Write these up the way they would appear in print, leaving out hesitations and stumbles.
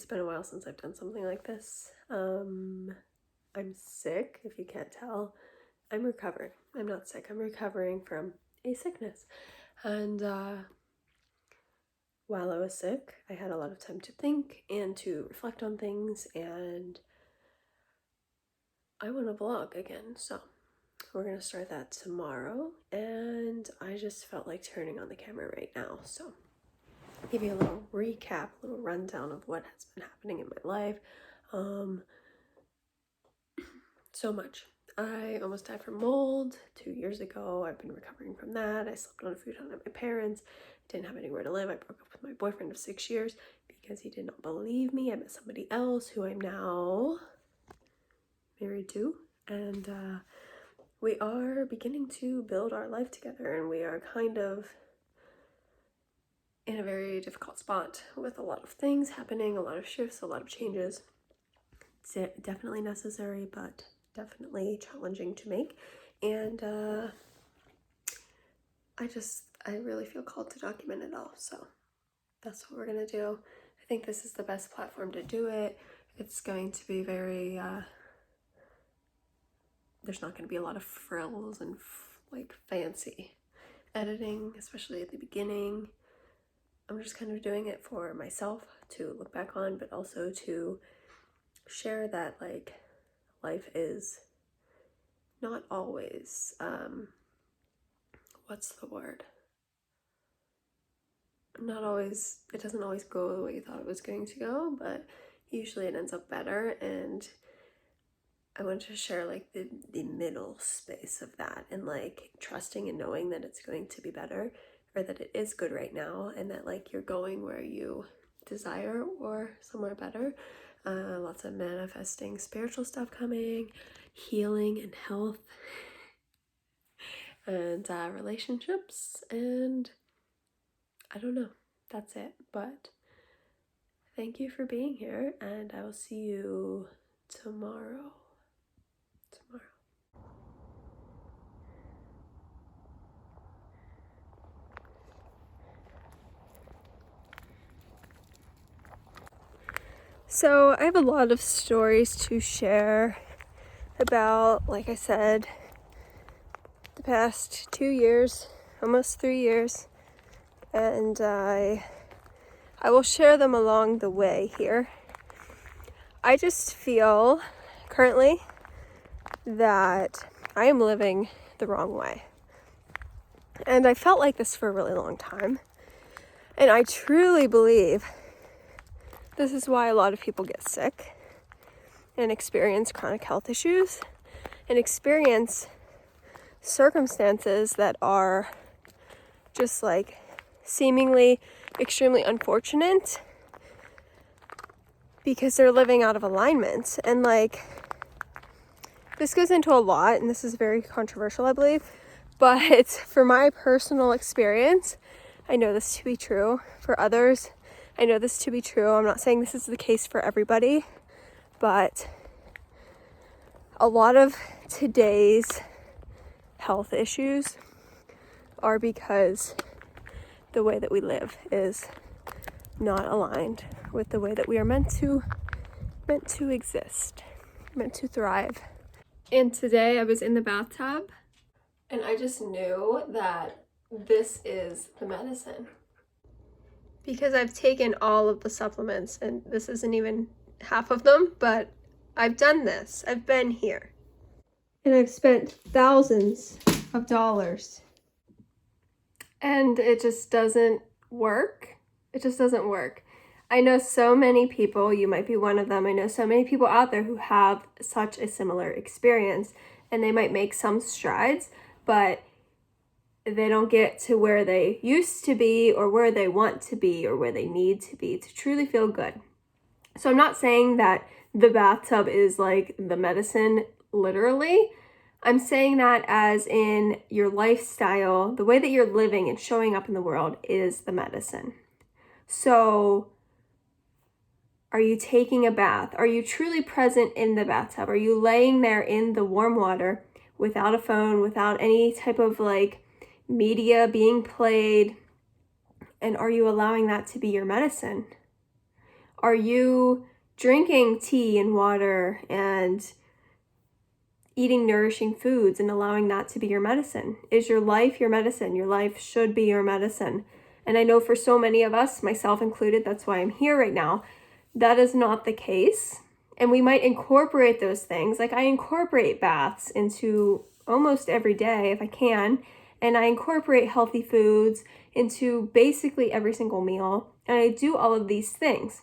It's been a while since I've done something like this. I'm sick, if you can't tell. I'm recovering. I'm not sick. I'm recovering from a sickness. And while I was sick, I had a lot of time to think and to reflect on things, and I want to vlog again. So we're going to start that tomorrow, and I just felt like turning on the camera right now. So I'll give you a little recap, a little rundown of what has been happening in my life. So much. I almost died from mold 2 years ago. I've been recovering from that. I slept on a futon at my parents. Didn't have anywhere to live. I broke up with my boyfriend of 6 years because he did not believe me. I met somebody else who I'm now married to, and we are beginning to build our life together, and we are kind of in a very difficult spot with a lot of things happening, a lot of shifts, a lot of changes. It's definitely necessary, but definitely challenging to make. And I really feel called to document it all. So that's what we're going to do. I think this is the best platform to do it. It's going to be very, there's not going to be a lot of frills and like fancy editing, especially at the beginning. I'm just kind of doing it for myself to look back on, but also to share that like life is not always, what's the word? Not always, it doesn't always go the way you thought it was going to go, but usually it ends up better. And I want to share like the middle space of that, and like trusting and knowing that it's going to be better, or that it is good right now, and that like you're going where you desire or somewhere better. Lots of manifesting spiritual stuff coming, healing and health, and relationships, and I don't know. That's it. But thank you for being here, and I will see you tomorrow. So I have a lot of stories to share about, like I said, the past 2 years, almost 3 years, and I will share them along the way here. I just feel currently that I am living the wrong way. And I felt like this for a really long time. And I truly believe this is why a lot of people get sick and experience chronic health issues and experience circumstances that are just like seemingly extremely unfortunate because they're living out of alignment. And like, this goes into a lot, and this is very controversial, I believe, but for my personal experience, I know this to be true. For others, I know this to be true. I'm not saying this is the case for everybody, but a lot of today's health issues are because the way that we live is not aligned with the way that we are meant to exist, meant to thrive. And today I was in the bathtub, and I just knew that this is the medicine. Because I've taken all of the supplements, and this isn't even half of them, but I've done this. I've been here. And I've spent thousands of dollars. And it just doesn't work. It just doesn't work. I know so many people, you might be one of them, I know so many people out there who have such a similar experience, and they might make some strides, but they don't get to where they used to be, or where they want to be, or where they need to be to truly feel good. So I'm not saying that the bathtub is like the medicine, literally. I'm saying that as in your lifestyle, the way that you're living and showing up in the world is the medicine. So are you taking a bath? Are you truly present in the bathtub? Are you laying there in the warm water without a phone, without any type of like media being played? And are you allowing that to be your medicine? Are you drinking tea and water and eating nourishing foods and allowing that to be your medicine? Is your life your medicine? Your life should be your medicine. And I know for so many of us, myself included, that's why I'm here right now, that is not the case. And we might incorporate those things. Like I incorporate baths into almost every day if I can. And I incorporate healthy foods into basically every single meal. And I do all of these things.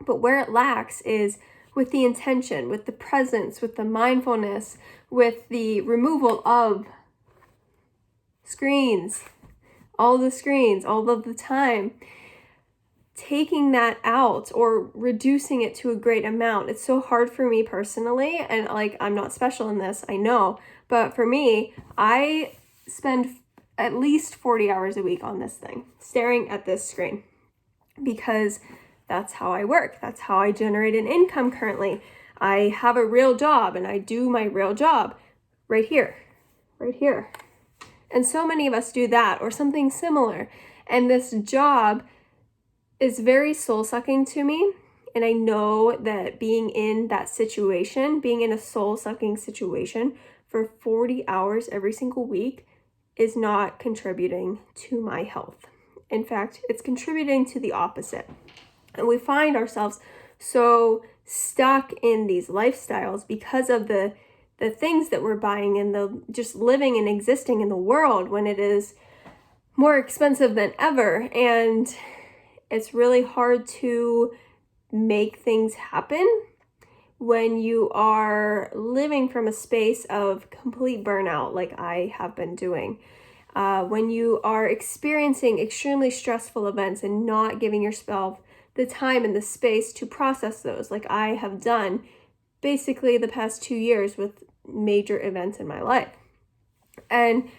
But where it lacks is with the intention, with the presence, with the mindfulness, with the removal of screens, all the screens, all of the time, taking that out or reducing it to a great amount. It's so hard for me personally, and like I'm not special in this, I know, but for me, I spend at least 40 hours a week on this thing, staring at this screen, because that's how I work. That's how I generate an income currently. I have a real job and I do my real job right here, right here. And so many of us do that or something similar. And this job is very soul-sucking to me. And I know that being in that situation, being in a soul-sucking situation for 40 hours every single week is not contributing to my health. In fact, it's contributing to the opposite. And we find ourselves so stuck in these lifestyles because of the things that we're buying and the just living and existing in the world when it is more expensive than ever. And it's really hard to make things happen when you are living from a space of complete burnout like I have been doing. When you are experiencing extremely stressful events and not giving yourself the time and the space to process those, like I have done basically the past 2 years with major events in my life. And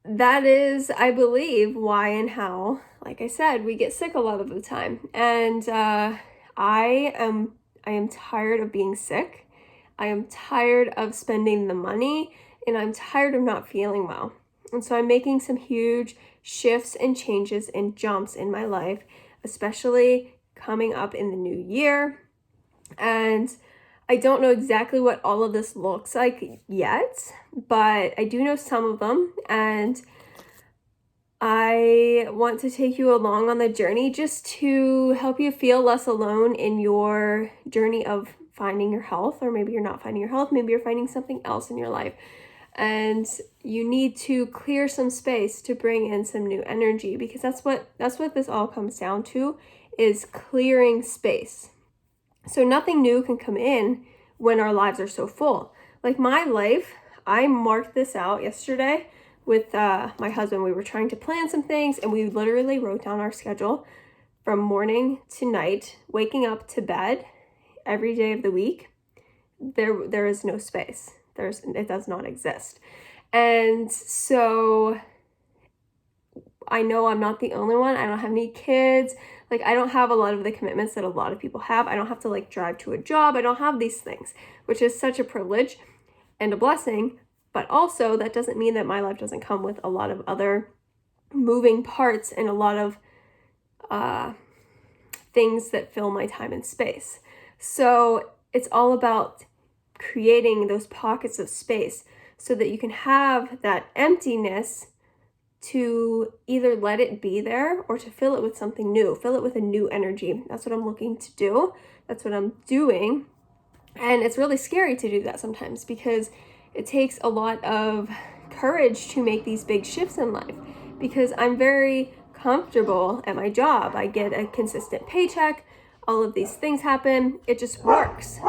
that is, I believe, why and how, like I said, we get sick a lot of the time. And I am tired of being sick. I am tired of spending the money, and I'm tired of not feeling well. And so I'm making some huge shifts and changes and jumps in my life, especially coming up in the new year. And I don't know exactly what all of this looks like yet, but I do know some of them. And I want to take you along on the journey just to help you feel less alone in your journey of finding your health. Or maybe you're not finding your health, maybe you're finding something else in your life. And you need to clear some space to bring in some new energy, because that's what this all comes down to, is clearing space. So nothing new can come in when our lives are so full. Like my life, I marked this out yesterday with my husband. We were trying to plan some things, and we literally wrote down our schedule from morning to night, waking up to bed every day of the week. There is no space. It does not exist. And so I know I'm not the only one. I don't have any kids. Like I don't have a lot of the commitments that a lot of people have. I don't have to like drive to a job. I don't have these things, which is such a privilege and a blessing. But also that doesn't mean that my life doesn't come with a lot of other moving parts and a lot of things that fill my time and space. So it's all about creating those pockets of space so that you can have that emptiness to either let it be there or to fill it with something new, fill it with a new energy. That's what I'm looking to do. That's what I'm doing. And it's really scary to do that sometimes because it takes a lot of courage to make these big shifts in life, because I'm very comfortable at my job. I get a consistent paycheck. All of these things happen. It just works.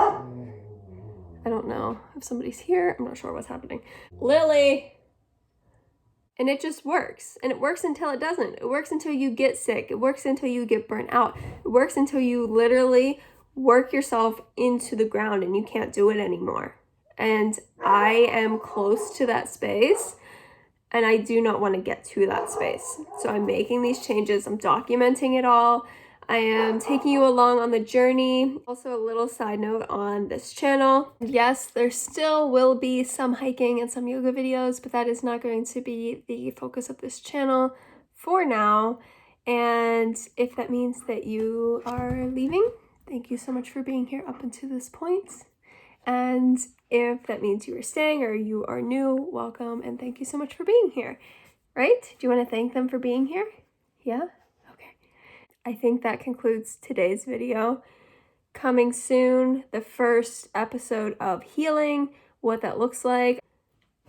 I don't know if somebody's here. I'm not sure what's happening. Lily! And it just works. And it works until it doesn't. It works until you get sick. It works until you get burnt out. It works until you literally work yourself into the ground and you can't do it anymore. And I am close to that space, and I do not want to get to that space. So I'm making these changes. I'm documenting it all. I am taking you along on the journey. Also, a little side note on this channel. Yes, there still will be some hiking and some yoga videos, but that is not going to be the focus of this channel for now. And if that means that you are leaving, thank you so much for being here up until this point. And if that means you are staying or you are new, welcome and thank you so much for being here. Right? Do you want to thank them for being here? Yeah? Okay. I think that concludes today's video. Coming soon, the first episode of healing, what that looks like,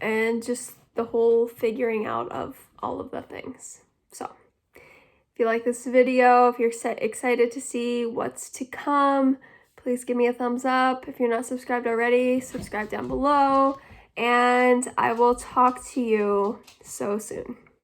and just the whole figuring out of all of the things. So, if you like this video, if you're excited to see what's to come, please give me a thumbs up. If you're not subscribed already, subscribe down below. And I will talk to you so soon.